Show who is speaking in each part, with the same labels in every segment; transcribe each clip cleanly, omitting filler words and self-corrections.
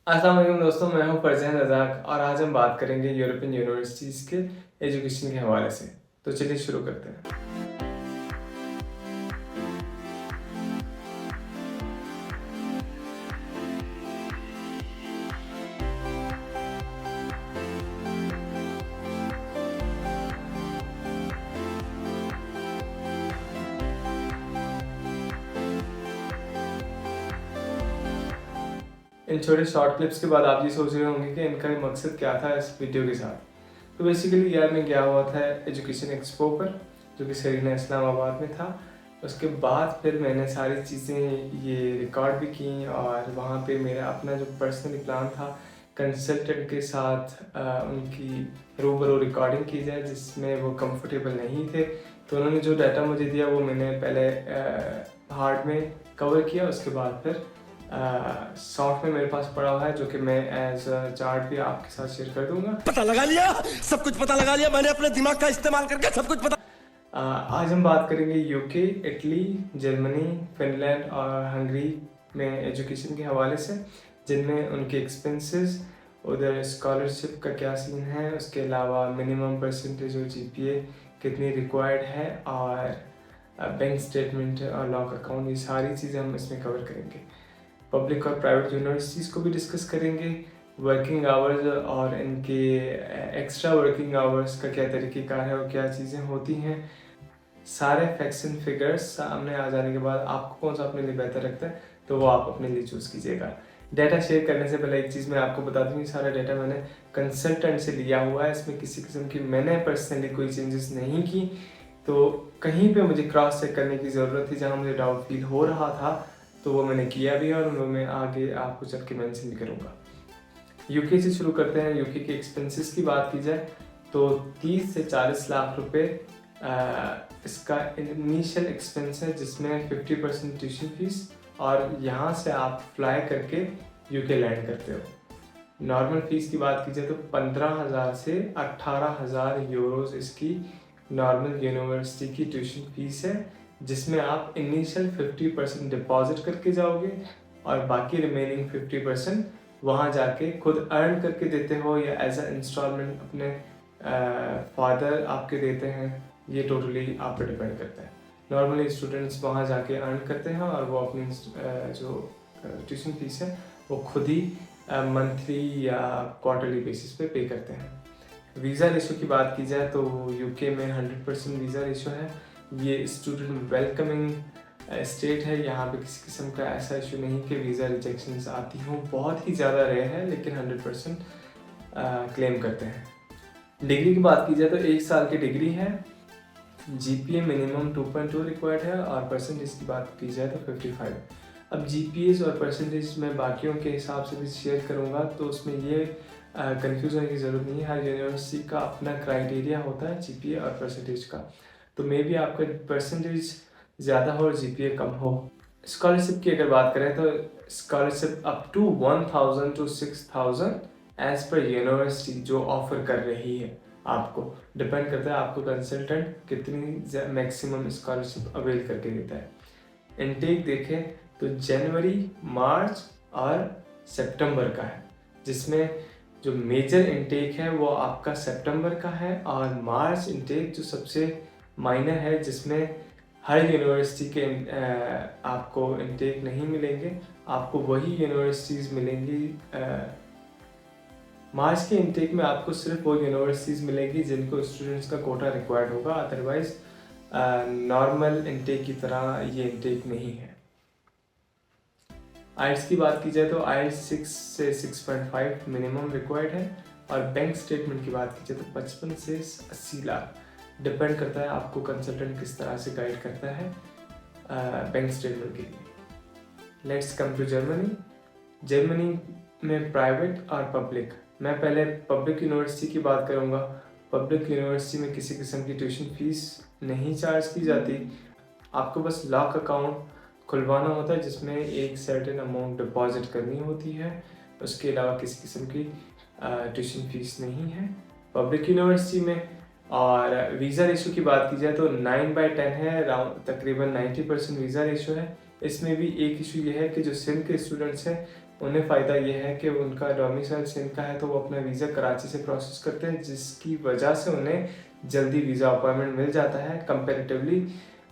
Speaker 1: अस्सलाम वालेकुम दोस्तों, मैं हूं फरजान रज़ाक और आज हम बात करेंगे यूरोपियन यूनिवर्सिटीज़ के एजुकेशन के हवाले से। तो चलिए शुरू करते हैं। इन छोटे शॉर्ट क्लिप्स के बाद आप ये सोच रहे होंगे कि इनका मकसद क्या था इस वीडियो के साथ। तो बेसिकली यार मैं गया हुआ था एजुकेशन एक्सपो पर, जो कि सरीना इस्लामाबाद में था। उसके बाद फिर मैंने सारी चीज़ें ये रिकॉर्ड भी की और वहाँ पे मेरा अपना जो पर्सनली प्लान था कंसल्टेंट के साथ उनकी रूबरू रिकॉर्डिंग की जाए, जिसमें वो कंफर्टेबल नहीं थे। तो उन्होंने जो डाटा मुझे दिया वो मैंने पहले हार्ड में कवर किया, उसके बाद फिर सॉफ्ट में मेरे पास पड़ा हुआ है, जो कि मैं एज चार्ट भी आपके साथ शेयर कर दूंगा।
Speaker 2: पता लगा लिया, सब कुछ पता लगा लिया मैंने अपने दिमाग का इस्तेमाल करके सब कुछ पता।
Speaker 1: आज हम बात करेंगे यूके, इटली, जर्मनी, फिनलैंड और हंगरी में एजुकेशन के हवाले से, जिनमें उनके एक्सपेंसेस, उधर स्कॉलरशिप का क्या सीन है, उसके अलावा मिनिमम परसेंटेज और जीपीए कितनी रिक्वायर्ड है, और बैंक स्टेटमेंट और लॉक अकाउंट, ये सारी चीज़ें हम इसमें कवर करेंगे। पब्लिक और प्राइवेट यूनिवर्सिटीज़ को भी डिस्कस करेंगे, वर्किंग आवर्स और इनके एक्स्ट्रा वर्किंग आवर्स का क्या तरीक़ेकार है और क्या चीज़ें होती हैं। सारे फैक्ट्स एंड फिगर्स सामने आ जाने के बाद आपको कौन सा अपने लिए बेहतर लगता है तो वो आप अपने लिए चूज़ कीजिएगा। डाटा शेयर करने से पहले एक चीज़ मैं आपको बता दूँ, ये सारा डाटा मैंने कंसल्टेंट से लिया हुआ है, इसमें किसी किस्म की मैंने पर्सनली कोई चेंजेस नहीं की। तो कहीं पे मुझे क्रॉस चेक करने की ज़रूरत थी, जहाँ मुझे डाउट फील हो रहा था तो वो मैंने किया भी और वो मैं आगे आपको चल के मेंशन भी करूँगा। यूके से शुरू करते हैं। यूके के एक्सपेंसेस की बात की जाए तो 30 से 40 लाख रुपए इसका इनिशियल एक्सपेंस है, जिसमें 50% ट्यूशन फीस और यहाँ से आप फ्लाई करके यूके लैंड करते हो। नॉर्मल फीस की बात की जाए तो 15,000 से 18,000 यूरोज इसकी नॉर्मल यूनिवर्सिटी की ट्यूशन फीस है, जिसमें आप इनिशियल 50% डिपॉजिट करके जाओगे और बाकी रिमेनिंग 50% वहाँ जाके खुद अर्न करके देते हो या एज अ इंस्टॉलमेंट अपने फादर आपके देते हैं। ये टोटली आप पे डिपेंड करता है। नॉर्मली स्टूडेंट्स वहाँ जाके अर्न करते हैं और वो अपनी जो ट्यूशन फीस है वो खुद ही मंथली या क्वार्टरली बेसिस पे पे करते हैं। वीज़ा रेशो की बात की जाए तो यूके में 100% वीज़ा रेशो है। ये स्टूडेंट वेलकमिंग स्टेट है, यहाँ पे किसी किस्म का ऐसा इशू नहीं कि वीज़ा रिजेक्शंस आती हों, बहुत ही ज़्यादा रेयर है, लेकिन 100% क्लेम करते हैं। डिग्री की बात की जाए तो 1 साल की डिग्री है, जीपीए मिनिमम 2.2 रिक्वायर्ड है और परसेंटेज की बात की जाए तो 55। अब जीपीएस और परसेंटेज मैं बाकियों के हिसाब से भी शेयर करूँगा, तो उसमें ये कंफ्यूज होने की ज़रूरत नहीं है। हर यूनिवर्सिटी का अपना क्राइटेरिया होता है जीपीए और परसेंटेज का, तो मे बी आपका परसेंटेज ज़्यादा हो और जीपीए कम हो। स्कॉलरशिप की अगर बात करें तो scholarship up to 1,000 to 6,000 as per university जो ऑफर कर रही है, आपको डिपेंड करता है आपको कंसल्टेंट कितनी मैक्सिमम स्कॉलरशिप अवेल करके देता है। इनटेक देखें तो जनवरी, मार्च और सितंबर का है, जिसमें जो मेजर इनटेक है वो आपका सितंबर का है, और मार्च इनटेक जो सबसे माइनर है, जिसमें हर यूनिवर्सिटी के आपको इनटेक नहीं मिलेंगे, आपको वही यूनिवर्सिटीज़ मिलेंगी। मार्च के इनटेक में आपको सिर्फ वो यूनिवर्सिटीज़ मिलेगी जिनको स्टूडेंट्स का कोटा रिक्वायर्ड होगा, अदरवाइज नॉर्मल इनटेक की तरह ये इनटेक नहीं है। आइल्स की बात की जाए तो आइल्स 6 से 6.5 मिनिमम रिक्वायर्ड है, और बैंक स्टेटमेंट की बात की जाए तो 55 से 80 लाख, डिपेंड करता है आपको कंसल्टेंट किस तरह से गाइड करता है बैंक स्टेटमेंट के लिए। Let's come to Germany. Germany में प्राइवेट और पब्लिक, मैं पहले पब्लिक यूनिवर्सिटी की बात करूँगा। पब्लिक यूनिवर्सिटी में किसी किस्म की ट्यूशन फीस नहीं चार्ज की जाती, आपको बस लॉक अकाउंट खुलवाना होता है, जिसमें एक सर्टेन अमाउंट डिपॉजिट करनी होती है, उसके अलावा किसी किस्म की ट्यूशन फीस नहीं है पब्लिक यूनिवर्सिटी में। और वीज़ा रेशो की बात की जाए तो 9/10 है, तकरीबन 90% वीज़ा रेशो है। इसमें भी एक इशू ये है कि जो सिंध के स्टूडेंट्स हैं उन्हें फ़ायदा ये है कि उनका डोमिसाइल सिंध का है तो वो अपना वीज़ा कराची से प्रोसेस करते हैं, जिसकी वजह से उन्हें जल्दी वीज़ा अपॉइंटमेंट मिल जाता है कंपेरेटिवली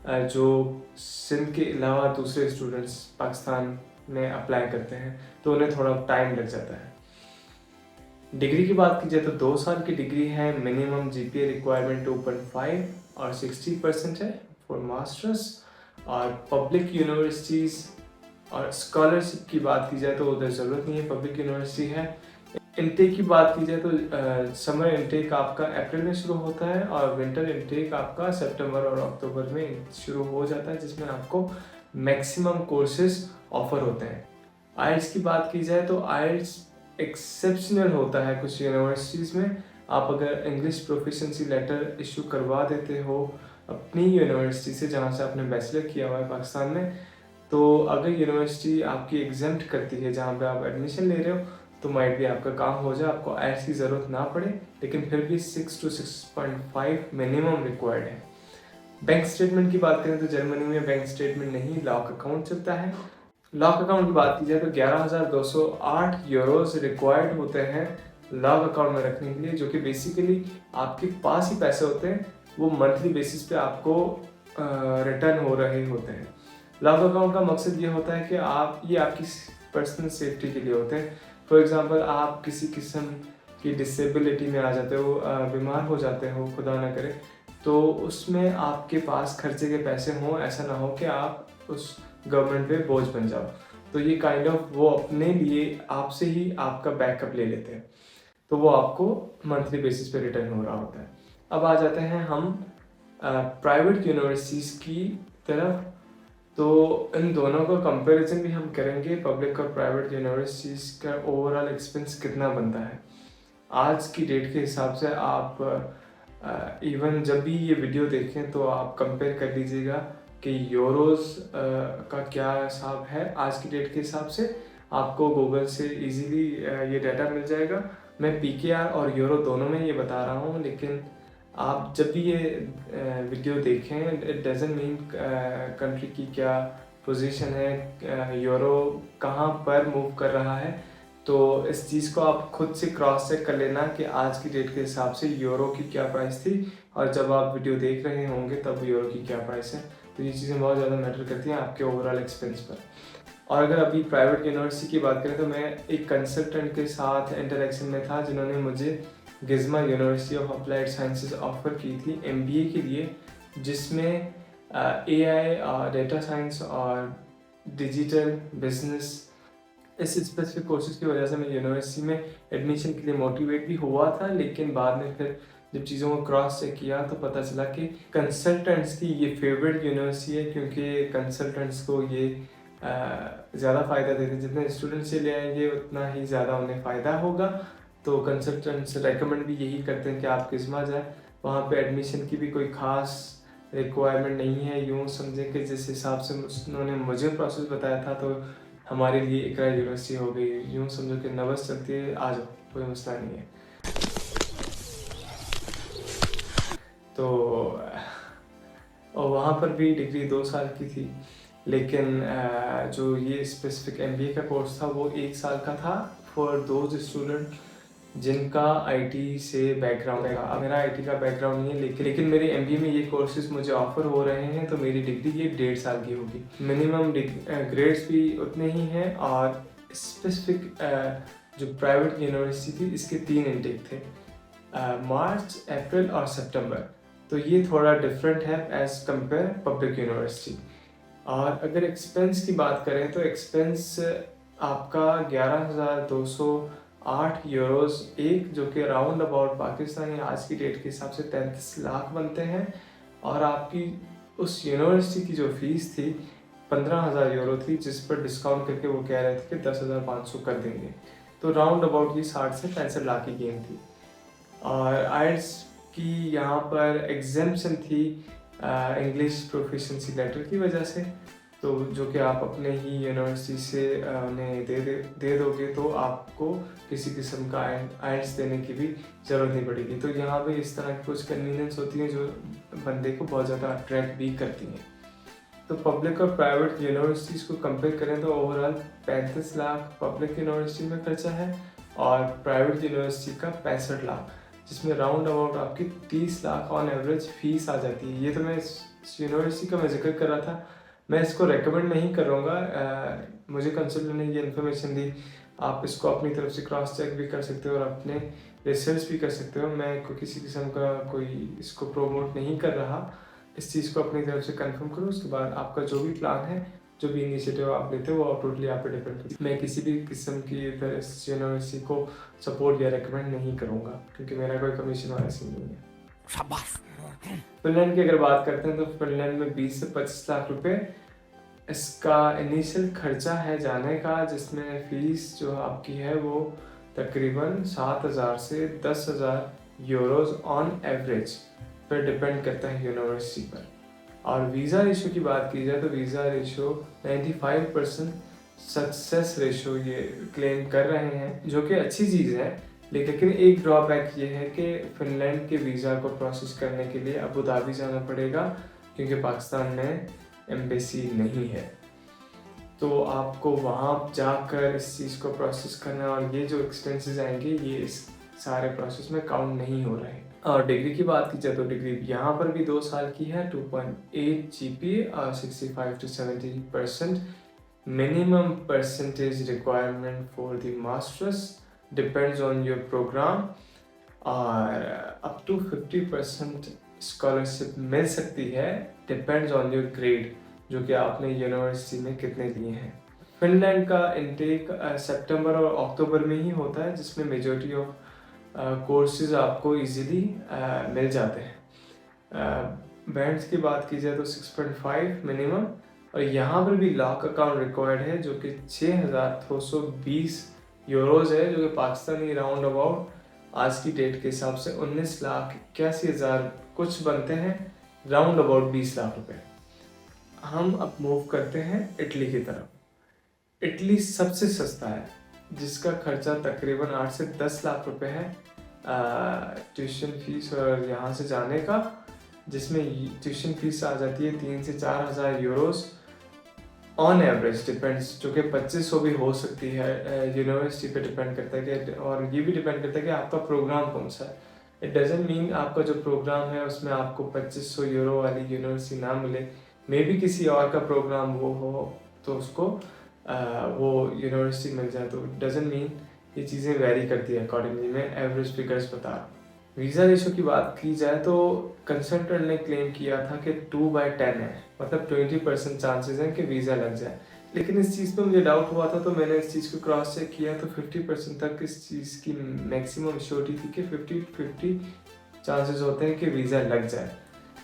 Speaker 1: जो सिंध के अलावा दूसरे स्टूडेंट्स पाकिस्तान में अप्लाई करते हैं, तो उन्हें थोड़ा टाइम लग जाता है। डिग्री की बात की जाए तो 2 साल की डिग्री है, मिनिमम जीपीए रिक्वायरमेंट 2.5 और 60% है फॉर मास्टर्स। और पब्लिक यूनिवर्सिटीज़ और स्कॉलरशिप की बात की जाए तो उधर ज़रूरत नहीं है, पब्लिक यूनिवर्सिटी है। इनटेक की बात की जाए तो समर इनटेक आपका अप्रैल में शुरू होता है और विंटर इनटेक आपका सितंबर और अक्टूबर में शुरू हो जाता है, जिसमें आपको मैक्सिमम कोर्सेज ऑफर होते हैं। आइल्स की बात की जाए तो आइल्स एक्सेप्शनल होता है कुछ यूनिवर्सिटीज़ में। आप अगर इंग्लिश प्रोफिशिएंसी लेटर इशू करवा देते हो अपनी यूनिवर्सिटी से जहाँ से आपने बैचलर किया हुआ है पाकिस्तान में, तो अगर यूनिवर्सिटी आपकी एग्जेम्प्ट करती है जहाँ पे आप एडमिशन ले रहे हो, तो माइट भी आपका काम हो जाए, आपको आइल्स की ज़रूरत ना पड़े, लेकिन फिर भी 6 to 6.5 मिनिमम रिक्वायर्ड है। बैंक स्टेटमेंट की बात करें तो जर्मनी में बैंक स्टेटमेंट नहीं, लॉक अकाउंट चलता है। लॉक अकाउंट की बात की जाए तो 11,208 यूरोज रिक्वायर्ड होते हैं लॉक अकाउंट में रखने के लिए, जो कि बेसिकली आपके पास ही पैसे होते हैं, वो मंथली बेसिस पे आपको रिटर्न हो रहे होते हैं। लॉक अकाउंट का मकसद ये होता है कि ये आपकी पर्सनल सेफ्टी के लिए होते हैं। फॉर एग्जांपल आप किसी किस्म की डिसेबिलिटी में आ जाते हो, बीमार हो जाते हो खुदा ना करे, तो उसमें आपके पास खर्चे के पैसे हों, ऐसा ना हो कि आप उस गवर्नमेंट पे बोझ बन जाओ। तो ये काइंड ऑफ वो अपने लिए आपसे ही आपका बैकअप ले लेते हैं, तो वो आपको मंथली बेसिस पे रिटर्न हो रहा होता है। अब आ जाते हैं हम प्राइवेट यूनिवर्सिटीज़ की तरफ। तो इन दोनों का कंपैरिजन भी हम करेंगे, पब्लिक और प्राइवेट यूनिवर्सिटीज़ का ओवरऑल एक्सपेंस कितना बनता है। आज की डेट के हिसाब से आप इवन जब भी ये वीडियो देखें तो आप कंपेयर कर लीजिएगा कि यूरोस का क्या हिसाब है आज की डेट के हिसाब से। आपको गूगल से इजीली ये डाटा मिल जाएगा। मैं पीकेआर और यूरो दोनों में ये बता रहा हूँ, लेकिन आप जब भी ये वीडियो देखें, इट डजंट मीन कंट्री की क्या पोजीशन है, यूरो कहाँ पर मूव कर रहा है। तो इस चीज़ को आप खुद से क्रॉस चेक कर लेना कि आज की डेट के हिसाब से यूरो की क्या प्राइस थी, और जब आप वीडियो देख रहे होंगे तब यूरो की क्या प्राइस है। तो ये चीज़ें बहुत ज़्यादा मैटर करती हैं आपके ओवरऑल एक्सपेंस पर। और अगर अभी प्राइवेट यूनिवर्सिटी की बात करें तो मैं एक कंसल्टेंट के साथ इंटरेक्शन में था जिन्होंने मुझे Gisma university of applied sciences offer की थी MBA के लिए, जिसमें AI, डेटा साइंस और डिजिटल बिजनेस, इस स्पेसिफिक कोर्सेज की वजह से मैं यूनिवर्सिटी में एडमिशन के लिए मोटिवेट भी हुआ था। लेकिन बाद में फिर जब चीज़ों को क्रॉस चेक किया तो पता चला कि कंसल्टेंट्स की ये फेवरेट यूनिवर्सिटी है, क्योंकि कंसल्टेंट्स को ये ज़्यादा फ़ायदा देते हैं। जितने स्टूडेंट्स से ले आएंगे उतना ही ज़्यादा उन्हें फ़ायदा होगा। तो कंसल्टेंट्स रेकमेंड भी यही करते हैं कि आप गिज़मा जाएँ। वहाँ पे एडमिशन की भी कोई ख़ास रिक्वायरमेंट नहीं है। यूँ समझें कि जिस हिसाब से उन्होंने मुझे प्रोसेस बताया था तो हमारे लिए इकरा यूनिवर्सिटी हो गई। यूँ समझो कि नर्वस चलती है, आ जाओ, कोई मसला नहीं है। तो और वहाँ पर भी डिग्री 2 साल की थी, लेकिन जो ये स्पेसिफिक MBA का कोर्स था वो 1 साल का था फॉर दोज स्टूडेंट जिनका IT से बैकग्राउंड है। अब मेरा IT का बैकग्राउंड नहीं है, लेकिन मेरे MBA में ये कोर्सेज मुझे ऑफर हो रहे हैं, तो मेरी डिग्री ये 1.5 साल की होगी। मिनिमम ग्रेड्स भी उतने ही हैं। और स्पेसिफिक जो प्राइवेट यूनिवर्सिटी थी इसके 3 इनटेक थे, मार्च, अप्रैल और सितंबर। तो ये थोड़ा डिफरेंट है एज कम्पेयर पब्लिक यूनिवर्सिटी। और अगर एक्सपेंस की बात करें तो एक्सपेंस आपका 11,208 यूरोज एक, जो कि राउंड अबाउट पाकिस्तानी आज की डेट के हिसाब से 33 लाख बनते हैं। और आपकी उस यूनिवर्सिटी की जो फीस थी 15,000 यूरो थी, जिस पर डिस्काउंट करके वो कह रहे थे कि 10,500 कर देंगे। तो राउंड अबाउट ये 60 से 65 लाख की गेम थी। और आइल्स की यहाँ पर एग्जेम्पशन थी इंग्लिश प्रोफिशिएंसी लेटर की वजह से, तो जो कि आप अपने ही यूनिवर्सिटी से उन्हें दे दोगे तो आपको किसी किस्म का आइल्स देने की भी ज़रूरत नहीं पड़ेगी। तो यहाँ पे इस तरह की कुछ कन्वीनियंस होती हैं जो बंदे को बहुत ज़्यादा अट्रैक्ट भी करती हैं। तो पब्लिक और प्राइवेट यूनिवर्सिटीज़ को कंपेयर करें तो ओवरऑल 35 लाख पब्लिक यूनिवर्सिटी में खर्चा है और प्राइवेट यूनिवर्सिटी का 65 लाख, जिसमें राउंड अबाउट आपकी 30 लाख ऑन एवरेज फीस आ जाती है। ये तो मैं इस यूनिवर्सिटी का मैं जिक्र कर रहा था, मैं इसको रेकमेंड नहीं करूँगा। मुझे कंसल्टेंट ने ये इन्फॉर्मेशन दी, आप इसको अपनी तरफ से क्रॉस चेक भी कर सकते हो और अपने रिसर्च भी कर सकते हो। मैं किसी किस्म का कोई इसको प्रोमोट नहीं कर रहा, इस चीज़ को अपनी तरफ से कंफर्म करो। उसके बाद आपका जो भी प्लान है, जो भी इनिशिएटिव आप लेते हो, वो टोटली आप पे डिपेंड करती है। मैं किसी भी किस्म की इधर इस यूनिवर्सिटी को सपोर्ट या रेकमेंड नहीं करूँगा, क्योंकि मेरा कोई कमीशन वाला सीन नहीं है।
Speaker 2: शाबाश।
Speaker 1: फिनलैंड की अगर बात करते हैं तो फिनलैंड में 20 से 25 लाख रुपए इसका इनिशियल खर्चा है जाने का, जिसमें फीस जो आपकी है वो तकरीबन 7,000 से 10,000 यूरोज ऑन एवरेज पर डिपेंड करता है यूनिवर्सिटी पर। और वीज़ा रेशो की बात की जाए तो वीज़ा रेशो 95% सक्सेस रेशो ये क्लेम कर रहे हैं, जो कि अच्छी चीज़ है। लेकिन एक ड्रॉबैक ये है कि फिनलैंड के वीज़ा को प्रोसेस करने के लिए अबू धाबी जाना पड़ेगा, क्योंकि पाकिस्तान में एम्बेसी नहीं है। तो आपको वहाँ जाकर इस चीज़ को प्रोसेस करना और ये जो एक्सपेंसेस आएंगे ये इस सारे प्रोसेस में काउंट नहीं हो रहे। और डिग्री की बात की जाए तो डिग्री यहाँ पर भी 2 साल की है, 2.8 GPA और 65 to 70% minimum percentage requirement for the masters depends on your programme, और अप टू 50% स्कॉलरशिप मिल सकती है, डिपेंड्स ऑन योर ग्रेड, जो कि आपने यूनिवर्सिटी में कितने लिए हैं। फिनलैंड का इनटेक सितंबर और अक्टूबर में ही होता है, जिसमें मेजॉरिटी ऑफ कोर्सेज आपको इजीली मिल जाते हैं। बैंड्स की बात की जाए तो 6.5 मिनिमम, और यहाँ पर भी लॉक अकाउंट रिक्वायर्ड है, जो कि 6,220 यूरोज है, जो कि पाकिस्तानी राउंड अबाउट आज की डेट के हिसाब से 19,81,000 कुछ बनते हैं, राउंड अबाउट 20 लाख रुपए। हम अब मूव करते हैं इटली की तरफ। इटली सबसे सस्ता है, जिसका खर्चा तकरीबन 8 से 10 लाख रुपए है ट्यूशन फीस और यहाँ से जाने का, जिसमें ट्यूशन फीस आ जाती है 3 से 4,000 यूरोज ऑन एवरेज, डिपेंड्स, जो कि 2500 भी हो सकती है, यूनिवर्सिटी पे डिपेंड करता है कि, और ये भी डिपेंड करता है कि आपका प्रोग्राम कौन सा है। इट डजेंट मीन आपका जो प्रोग्राम है उसमें आपको 2500 यूरो वाली यूनिवर्सिटी ना मिले, मे भी किसी और का प्रोग्राम वो हो तो उसको वो यूनिवर्सिटी मिल जाए, तो डजेंट मीन, ये चीज़ें वेरी करती है अकॉर्डिंगली। मैं एवरेज फिगर्स बता रहा हूँ। वीज़ा रेशो की बात की जाए तो कंसल्टेंट ने क्लेम किया था कि 2/10 है, मतलब 20% चांसेस हैं कि वीज़ा लग जाए। लेकिन इस चीज़ पे मुझे डाउट हुआ था, तो मैंने इस चीज़ को क्रॉस चेक किया तो 50% तक इस चीज़ की मैक्सिमम श्योरिटी थी कि 50-50 चांसेस होते हैं कि वीज़ा लग जाए।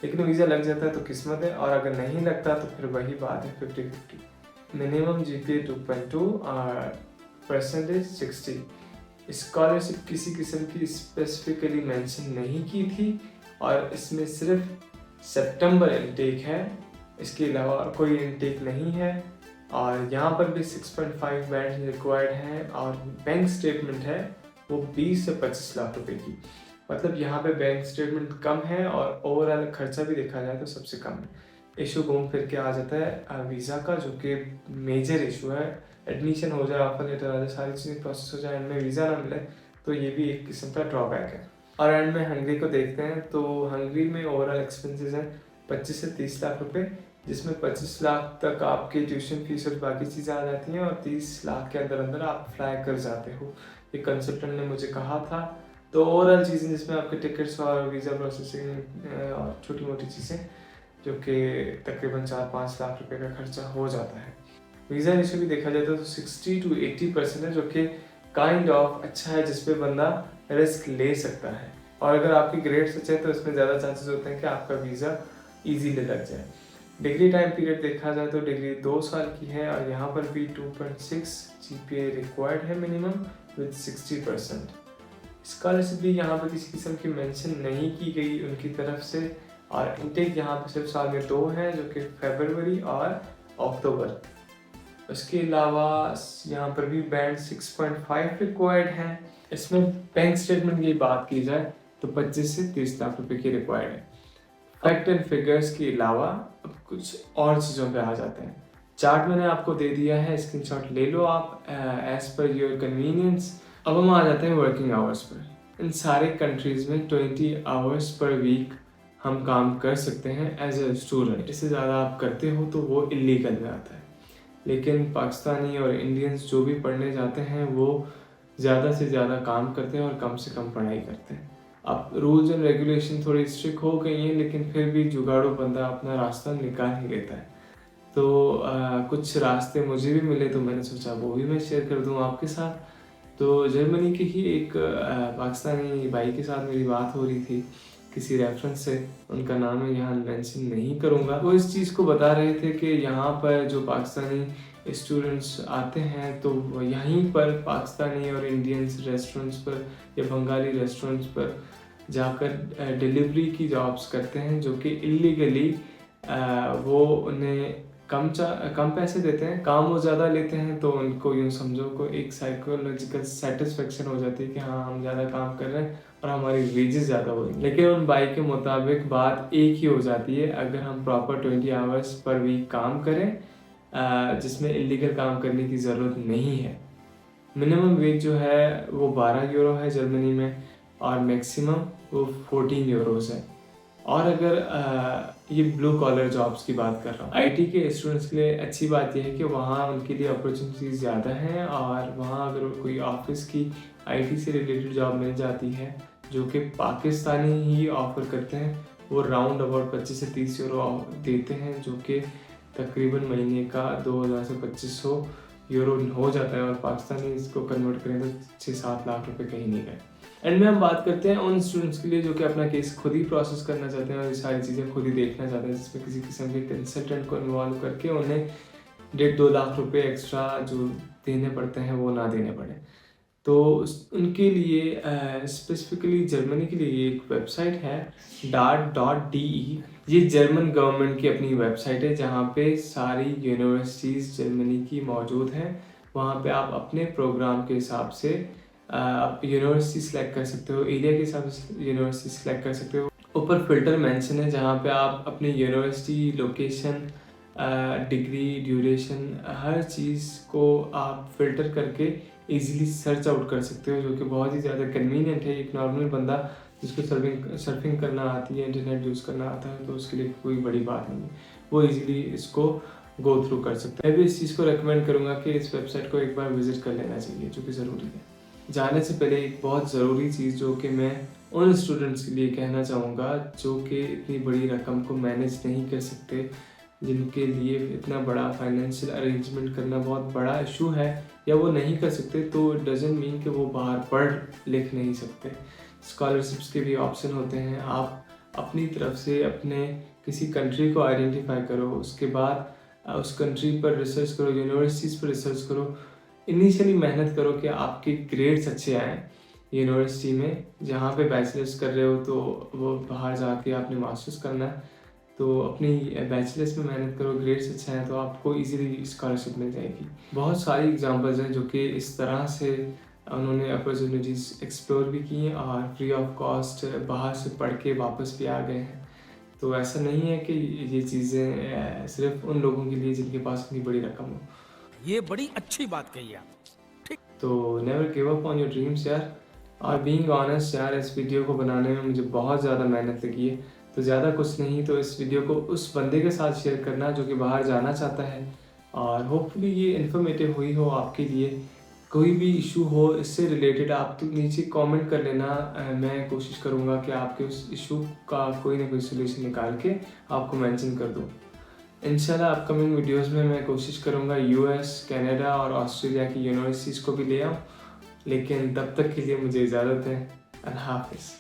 Speaker 1: लेकिन वीज़ा लग जाता है तो किस्मत है, और अगर नहीं लगता तो फिर वही बात है 50-50। मिनिमम GPA 2.2 और परसेंटेज 60। स्कॉलरशिप किसी किस्म की स्पेसिफिकली मेंशन नहीं की थी, और इसमें सिर्फ सितंबर इनटेक है, इसके अलावा कोई इनटेक नहीं है। और यहाँ पर भी 6.5 बैंड रिक्वायर्ड है, और बैंक स्टेटमेंट है वो 20 से 25 लाख रुपए की, मतलब यहाँ पे बैंक स्टेटमेंट कम है और ओवरऑल खर्चा भी देखा जाए तो सबसे कम है। इशू घूम फिर के आ जाता है वीज़ा का, जो कि मेजर इशू है। एडमिशन हो जाए, ऑफर लेटर आ जाए, सारी चीज़ें प्रोसेस हो जाए, एंड में वीज़ा ना मिले तो ये भी एक किस्म का ड्रॉबैक है। और एंड में हंगरी को देखते हैं तो हंगरी में ओवरऑल एक्सपेंसेस हैं 25 से 30 लाख रुपए, जिसमें 25 लाख तक आपकी ट्यूशन फीस और बाकी चीज़ें आ जाती हैं, और 30 लाख के अंदर अंदर आप फ्लाई कर जाते हो, ये कंसल्टेंट ने मुझे कहा था। तो ओवरऑल चीज़ें जिसमें आपके टिकट्स और वीज़ा प्रोसेसिंग और छोटी मोटी चीज़ें, जो कि तकरीबन 4-5 लाख रुपए का खर्चा हो जाता है। वीज़ा रेशो भी देखा जाए तो 60 to 80% है, जो कि काइंड ऑफ अच्छा है, जिसपे बंदा रिस्क ले सकता है। और अगर आपकी ग्रेड्स अच्छे हैं तो इसमें ज़्यादा चांसेस होते हैं कि आपका वीज़ा इजीली लग जाए। डिग्री टाइम पीरियड देखा जाए तो डिग्री 2 साल की है, और यहाँ पर भी 2.6 GPA रिक्वायर्ड है मिनिमम विद 60%। स्कॉलरशिप भी यहाँ पर किसी किस्म की मेंशन नहीं की गई उनकी तरफ से, और इनटेक यहाँ पर सिर्फ साल में 2 हैं, जो कि फरवरी और अक्टूबर। उसके अलावा यहाँ पर भी बैंड 6.5 रिक्वायर्ड है। इसमें बैंक स्टेटमेंट की बात की जाए तो 25 से 30 लाख रुपए की रिक्वायर्ड है। फैक्ट एंड फिगर्स के अलावा अब कुछ और चीज़ों पे आ जाते हैं। चार्ट मैंने आपको दे दिया है, स्क्रीनशॉट ले लो आप एज पर योर कन्वीनियंस। अब हम आ जाते हैं वर्किंग आवर्स पर। इन सारे कंट्रीज़ में 20 आवर्स पर वीक हम काम कर सकते हैं एज ए स्टूडेंट। इससे ज़्यादा आप करते हो तो वो इलीगल में आता है। लेकिन पाकिस्तानी और इंडियंस जो भी पढ़ने जाते हैं वो ज़्यादा से ज़्यादा काम करते हैं और कम से कम पढ़ाई करते हैं। अब रूल्स एंड रेगुलेशन थोड़ी स्ट्रिक्ट हो गई हैं, लेकिन फिर भी जुगाड़ू बंदा अपना रास्ता निकाल ही लेता है। तो कुछ रास्ते मुझे भी मिले तो मैंने सोचा वो भी मैं शेयर कर दूँ आपके साथ। तो जर्मनी के ही एक पाकिस्तानी भाई के साथ मेरी बात हो रही थी किसी रेफरेंस से, उनका नाम मैं यहाँ मेंशन नहीं करूँगा। वो इस चीज़ को बता रहे थे कि यहाँ पर जो पाकिस्तानी स्टूडेंट्स आते हैं तो यहीं पर पाकिस्तानी और इंडियंस रेस्टोरेंट्स पर या बंगाली रेस्टोरेंट्स पर जाकर डिलीवरी की जॉब्स करते हैं, जो कि इलीगली वो उन्हें कम पैसे देते हैं, काम वो ज़्यादा लेते हैं। तो उनको यूँ समझो को एक साइकोलॉजिकल सेटिस्फेक्शन हो जाती है कि हाँ हम ज़्यादा काम कर रहे हैं और हमारी वेजेस ज़्यादा हो रही है। लेकिन उन भाई के मुताबिक बात एक ही हो जाती है, अगर हम प्रॉपर 20 आवर्स पर वीक काम करें जिसमें इलीगल काम करने की ज़रूरत नहीं है। मिनिमम वेज जो है वो 12 यूरो है जर्मनी में और मैक्सिमम वो 14 यूरोज़ है। और अगर ये ब्लू कॉलर जॉब्स की बात कर रहा हूँ, आईटी के स्टूडेंट्स के लिए अच्छी बात यह है कि वहाँ उनके लिए अपॉर्चुनिटीज़ ज़्यादा हैं और वहाँ अगर कोई ऑफिस की आईटी से रिलेटेड जॉब मिल जाती है जो कि पाकिस्तानी ही ऑफर करते हैं, वो राउंड अबाउट 25 से 30 यूरो देते हैं, जो कि तकरीबन महीने का 2000 से 2500 यूरो हो जाता है। और पाकिस्तानी इसको कन्वर्ट करें तो 6-7 लाख रुपए कहीं नहीं गए। एंड में हम बात करते हैं उन स्टूडेंट्स के लिए जो कि अपना केस खुद ही प्रोसेस करना चाहते हैं और ये सारी चीज़ें खुद ही देखना चाहते हैं, जिसमें किसी किस्म के कंसल्टेंट को इन्वॉल्व करके उन्हें 1.5-2 लाख रुपए एक्स्ट्रा जो देने पड़ते हैं वो ना देने पड़े। तो उनके लिए स्पेसिफिकली जर्मनी के लिए एक वेबसाइट है DART.de। ये जर्मन गवर्नमेंट की अपनी वेबसाइट है जहाँ पे सारी यूनिवर्सिटीज़ जर्मनी की मौजूद हैं। वहाँ पे आप अपने प्रोग्राम के हिसाब से आप यूनिवर्सिटी सेलेक्ट कर सकते हो, एरिया के हिसाब से यूनिवर्सिटी सेलेक्ट कर सकते हो। ऊपर फिल्टर मेंशन है जहाँ पे आप अपनी यूनिवर्सिटी, लोकेशन, डिग्री, ड्यूरेशन, हर चीज़ को आप फिल्टर करके इजीली सर्च आउट कर सकते हो, जो कि बहुत ही ज़्यादा कन्वीनियंट है। एक नॉर्मल बंदा जिसको सर्फिंग करना आती है, इंटरनेट यूज़ करना आता है, तो उसके लिए कोई बड़ी बात नहीं है, वो इजीली इसको गो थ्रू कर सकता है। मैं भी इस चीज़ को रेकमेंड करूँगा कि इस वेबसाइट को एक बार विजिट कर लेना चाहिए, जो कि ज़रूरी है। जाने से पहले एक बहुत ज़रूरी चीज़ जो कि मैं उन स्टूडेंट्स के लिए कहना चाहूँगा जो कि इतनी बड़ी रकम को मैनेज नहीं कर सकते, जिनके लिए इतना बड़ा फाइनेंशियल अरेंजमेंट करना बहुत बड़ा इशू है या वो नहीं कर सकते, तो डजंट मीन कि वो बाहर पढ़ लिख नहीं सकते। स्कॉलरशिप्स के भी ऑप्शन होते हैं। आप अपनी तरफ से अपने किसी कंट्री को आइडेंटिफाई करो, उसके बाद उस कंट्री पर रिसर्च करो, यूनिवर्सिटीज़ पर रिसर्च करो, इनिशियली मेहनत करो कि आपके ग्रेड्स अच्छे आएँ यूनिवर्सिटी में। जहाँ पे बैचलर्स कर रहे हो तो वो बाहर जाके आपने मास्टर्स करना है, तो अपनी बैचलर्स में मेहनत करो, ग्रेड्स अच्छे हैं तो आपको इजीली स्कॉलरशिप मिल जाएगी। बहुत सारी एग्जांपल्स हैं जो कि इस तरह से उन्होंने अपॉर्चुनिटीज़ एक्सप्लोर भी की हैं और फ्री ऑफ कॉस्ट बाहर से पढ़ के वापस भी आ गए हैं। तो ऐसा नहीं है कि ये चीज़ें सिर्फ उन लोगों के लिए जिनके पास इतनी बड़ी रकम हो।
Speaker 2: ये बड़ी अच्छी बात कही आप। ठीक।
Speaker 1: तो never give up on your dreams यार। और बीइंग ऑनेस्ट यार, इस वीडियो को बनाने में मुझे बहुत ज़्यादा मेहनत लगी है, तो ज़्यादा कुछ नहीं, तो इस वीडियो को उस बंदे के साथ शेयर करना जो कि बाहर जाना चाहता है, और होपफुली ये इन्फॉर्मेटिव हुई हो आपके लिए। कोई भी इशू हो इससे रिलेटेड आप तो नीचे कमेंट कर लेना, मैं कोशिश करूँगा कि आपके उस इशू का कोई ना कोई सोल्यूशन निकाल के आपको मेंशन कर दूँ। इंशाल्लाह अपकमिंग वीडियोस में मैं कोशिश करूँगा US, कनाडा और ऑस्ट्रेलिया की यूनिवर्सिटीज़ को भी ले आऊँ, लेकिन तब तक के लिए मुझे इजाज़त है। अल्लाह हाफ़िज़।